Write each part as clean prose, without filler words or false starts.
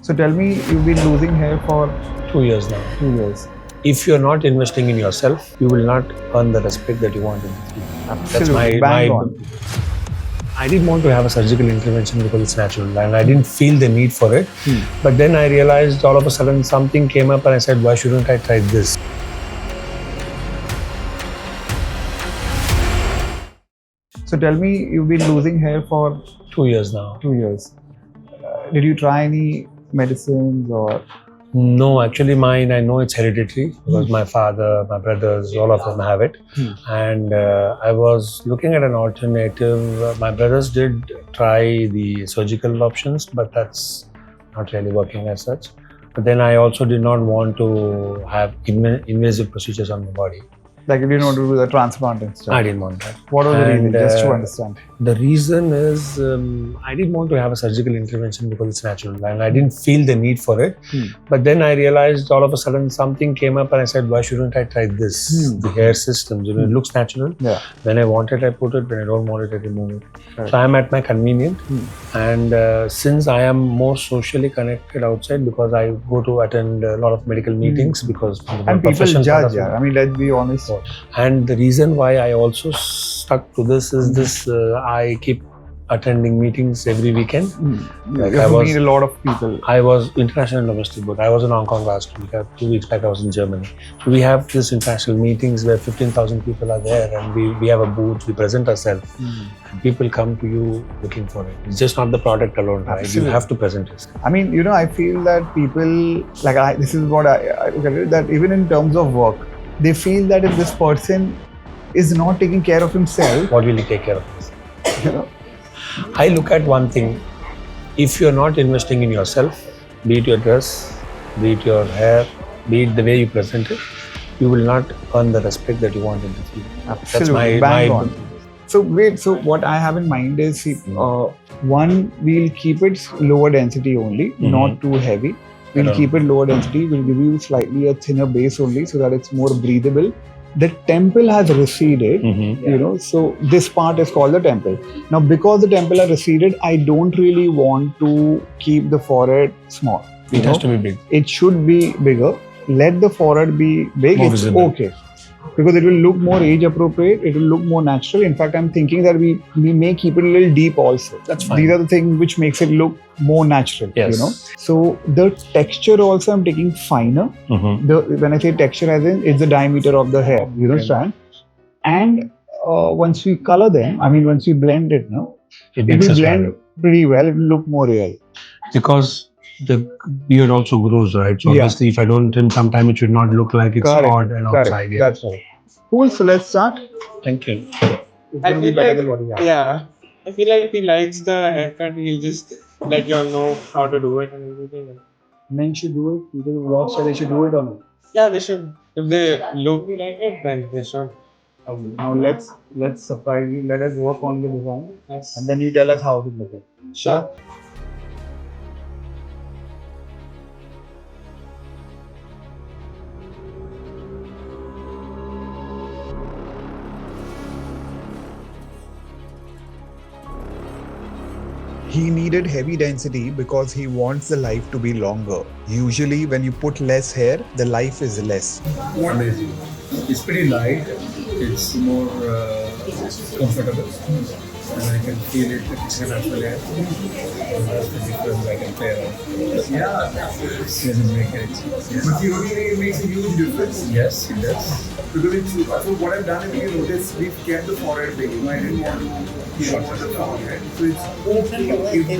So tell me, you've been losing hair for 2 years now. 2 years. If you're not investing in yourself, you will not earn the respect that you want in the field. Absolutely, bang on. I didn't want to have a surgical intervention because it's natural and I didn't feel the need for it. But then I realized all of a sudden something came up and I said, why shouldn't I try this? So tell me, you've been losing hair for 2 years now. 2 years. Did you try any medicines or? No, actually mine, I know it's hereditary because my father, my brothers, all of them have it. And I was looking at an alternative. My brothers did try the surgical options, but that's not really working as such. But then I also did not want to have invasive procedures on my body. Like you didn't want to do the transplant and stuff? I didn't want that. What was the reason? Just to understand. The reason is I didn't want to have a surgical intervention because it's natural and I didn't feel the need for it. But then I realized all of a sudden something came up and I said, why shouldn't I try this? The hair systems, it looks natural. Yeah. When I want it, I put it. When I don't want it, I remove it. Right. So I'm at my convenient. And since I am more socially connected outside because I go to attend a lot of medical meetings because and people judge, yeah. I mean, let's be honest. And the reason why I also stuck to this is this, I keep attending meetings every weekend. Like you have to meet a lot of people. I was international domestic board. I was in Hong Kong last week. 2 weeks back I was in Germany. So we have these international meetings where 15,000 people are there and we have a booth, we present ourselves. And people come to you looking for it. It's just not the product alone, right? Absolutely. You have to present it. I mean, I feel that people, this is what I look at it, that even in terms of work, they feel that if this person is not taking care of himself, what will he take care of himself? I look at one thing. If you're not investing in yourself, be it your dress, be it your hair, be it the way you present it, you will not earn the respect that you want in the field. Absolutely, bang on. So wait, so what I have in mind is, one, we'll keep it lower density only, not too heavy. We'll keep it lower density. We'll give you slightly a thinner base only so that it's more breathable. The temple has receded, so this part is called the temple. Now, because the temple has receded, I don't really want to keep the forehead small. It has to be big. It should be bigger. Let the forehead be big. More it's visible. Okay. Because it will look more age appropriate, it will look more natural. In fact, I'm thinking that we may keep it a little deep also. That's fine. These are the things which makes it look more natural, Yes. So the texture also I'm taking finer. When I say texture, as in it's the diameter of the hair, you understand? And once we color them, once we blend it, it will blend pretty well. It will look more real. Because the beard also grows, right? So obviously, if I don't trim sometime, it should not look like it's odd and outside. Yeah. That's right. Cool. So let's start. Thank you. I feel like, I feel like if he likes the haircut, he'll just let you all know how to do it and everything. Men should do it. People who work, so they should do it or not? Yeah, they should. If they look like it, then they should. Now let's surprise you. Let us work on the design, Yes. and then you tell us how to make it. Sure. He needed heavy density because he wants the life to be longer. Usually when you put less hair, the life is less. Amazing. It's pretty light. It's more comfortable. And I can feel it. It's a natural hair. That's the difference I can play around. Yeah. It doesn't make it. But you know, it makes a huge difference. Yes, it does. Because so what I've done, if you notice, we've kept the forehead big. I didn't want to want the forehead. So it's okay if the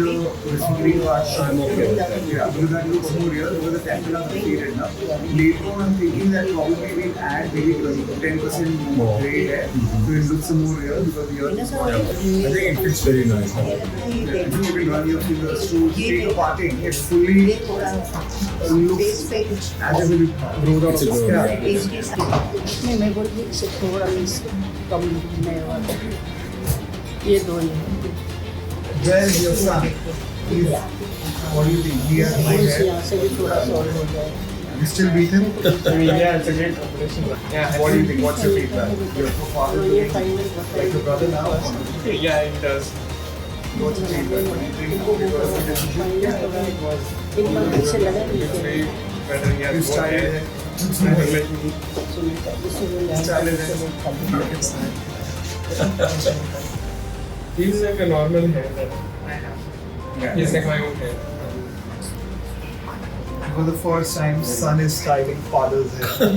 receding part, I'm okay with that. Yeah, because that looks more real because the temple are receded now. Later on, I'm thinking that probably we'll add maybe 10% more gray hair. So it looks more real because here is I think it fits very nice. I think you can run your fingers to take a parting. It fully looks as if it grows out of the skin. मैं बोलती इससे थोड़ा कम नहीं हुआ ये दो ही Where is your son? What do you think? He has my hair. यहाँ से भी थोड़ा सॉल्व हो जाए You still beat him? Yeah, it's a great combination. Yeah, What do you think? What's your feedback? Your father तो ये looking final like your brother now? yeah, it does. what's changed? But what do you think because of the decision? एक बार फिर से लगा नहीं It's कि way better. He has You more hair. started He's like a normal hair that I have. He's like my own hair. for the first time, son is styling father's hair.